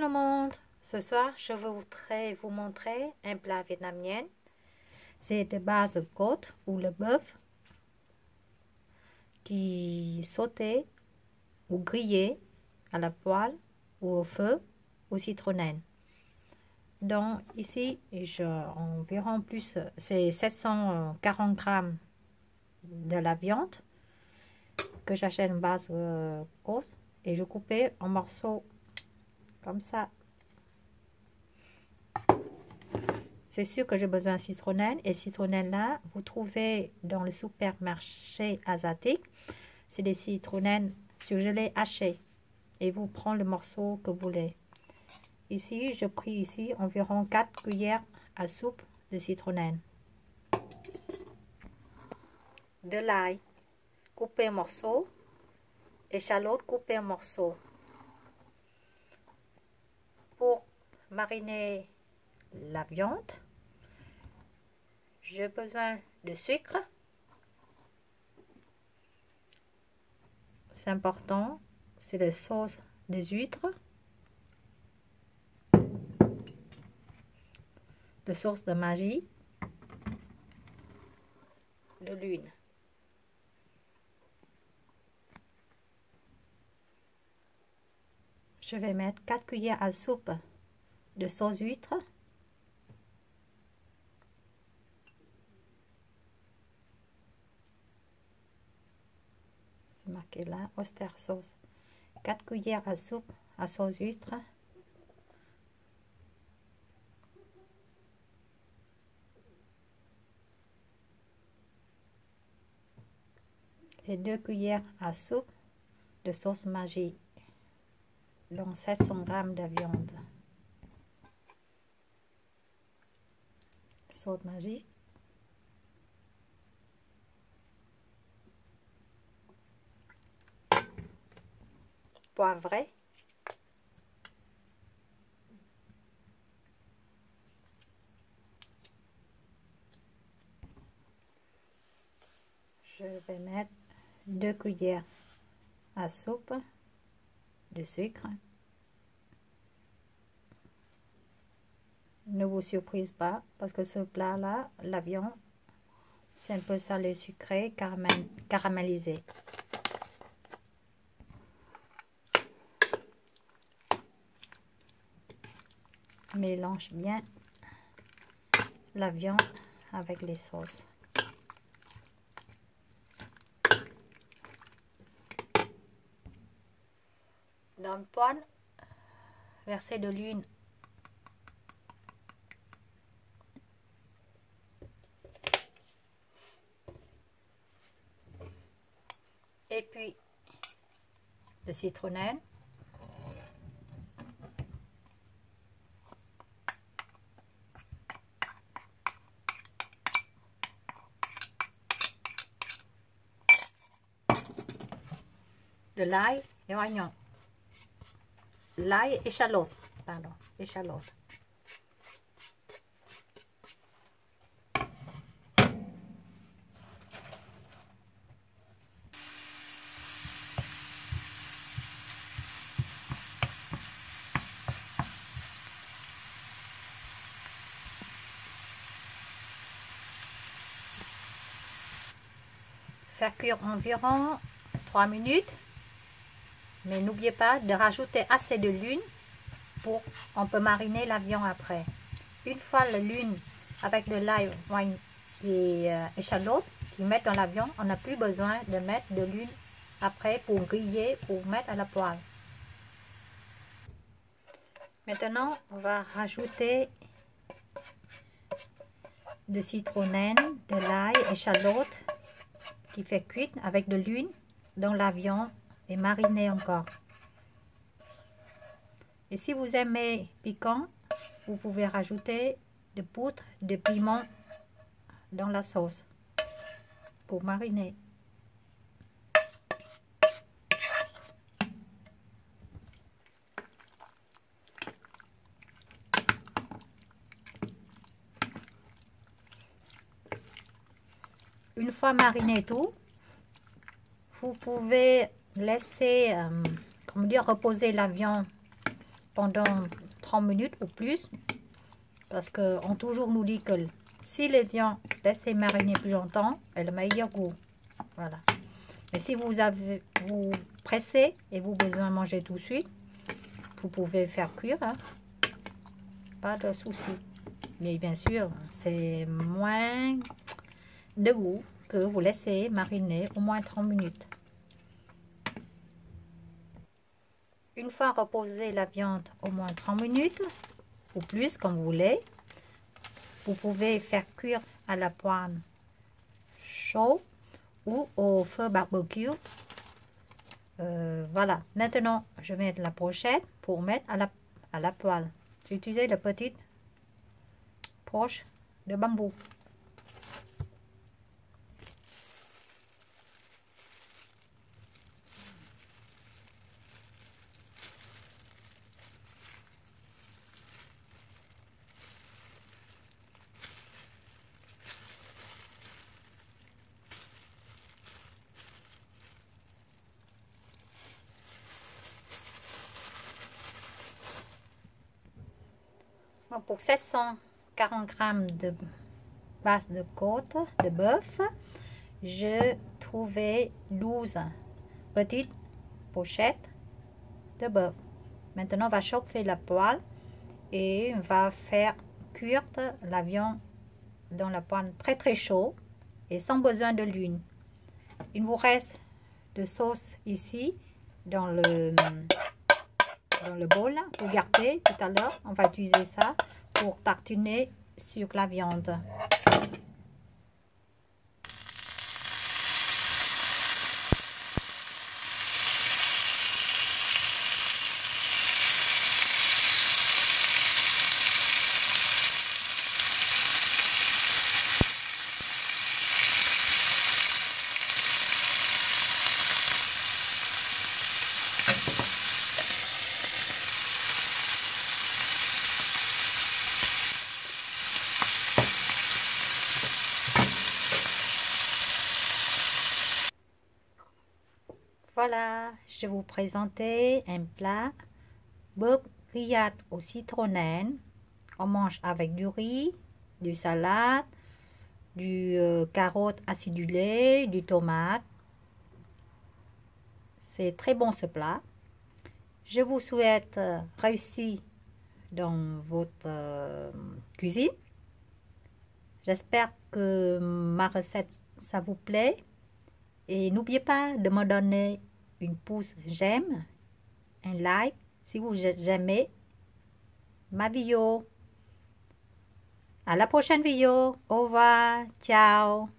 le monde, ce soir je voudrais vous montrer un plat vietnamien. C'est de base de côte ou le bœuf qui sauté ou grillé à la poêle ou au feu ou citronnelle. Donc ici environ plus c'est 740 grammes de la viande que j'achète en base grosse et je coupais en morceaux comme ça. C'est sûr que j'ai besoin de citronnelle et citronnelle là vous trouvez dans le supermarché asiatique. C'est des citronnelles surgelées hachées et vous prenez le morceau que vous voulez. Ici je pris ici environ 4 cuillères à soupe de citronnelle, de l'ail coupé en morceaux, échalotes coupées en morceaux. Pour mariner la viande, j'ai besoin de sucre. C'est important, c'est la sauce des huîtres, de sauce de magie, de l'huile. Je vais mettre 4 cuillères à soupe de sauce huître. C'est marqué là, oyster sauce. 4 cuillères à soupe à sauce huître. Et 2 cuillères à soupe de sauce magie. Donc 700 grammes de viande. Sauce magie. Poivré. Je vais mettre 2 cuillères à soupe de sucre. Ne vous surprise pas parce que ce plat là, la viande, c'est un peu salé sucré, caramélisé. Mélange bien la viande avec les sauces. Dans une poêle, versez de l'huile. Et puis de citronnelle. De l'ail et oignon. L'ail, échalote, pardon, échalote. Faire cuire environ 3 minutes. Mais n'oubliez pas de rajouter assez de l'huile pour on peut mariner la viande après. Une fois le l'huile avec de l'ail et échalote qui mettent dans la viande, on n'a plus besoin de mettre de l'huile après pour griller, pour mettre à la poêle. Maintenant, on va rajouter de citronnelle, de l'ail, échalote qui fait cuire avec de l'huile dans la viande et mariner encore. Et si vous aimez piquant, vous pouvez rajouter de poudre de piment dans la sauce pour mariner. Une fois mariné tout, vous pouvez laisser reposer la viande pendant 30 minutes ou plus. Parce qu'on toujours nous dit que si les viandes laissées mariner plus longtemps, elles ont meilleur goût. Voilà. Mais si vous pressez et vous avez besoin de manger tout de suite, vous pouvez faire cuire. Hein. Pas de souci. Mais bien sûr, c'est moins de goût que vous laissez mariner au moins 30 minutes. Une fois reposé la viande au moins 30 minutes ou plus comme vous voulez, vous pouvez faire cuire à la poêle chaud ou au feu barbecue. Voilà. Maintenant, je vais mettre la brochette pour mettre à la poêle. J'ai utilisé la petite broche de bambou. Pour 740 g de base de côte de bœuf, je trouvais 12 petites pochettes de bœuf. Maintenant, on va chauffer la poêle et on va faire cuire la viande dans la poêle très chaud et sans besoin de l'huile. Il vous reste de sauce ici dans le bol. Vous gardez tout à l'heure, on va utiliser ça pour tartiner sur la viande. Voilà, je vais vous présenter un plat bœuf grillade au citronnelle. On mange avec du riz, du salade, du carotte acidulée, du tomate. C'est très bon ce plat. Je vous souhaite réussite dans votre cuisine. J'espère que ma recette ça vous plaît. Et n'oubliez pas de me donner une pouce j'aime, un like si vous aimez ma vidéo. À la prochaine vidéo. Au revoir. Ciao.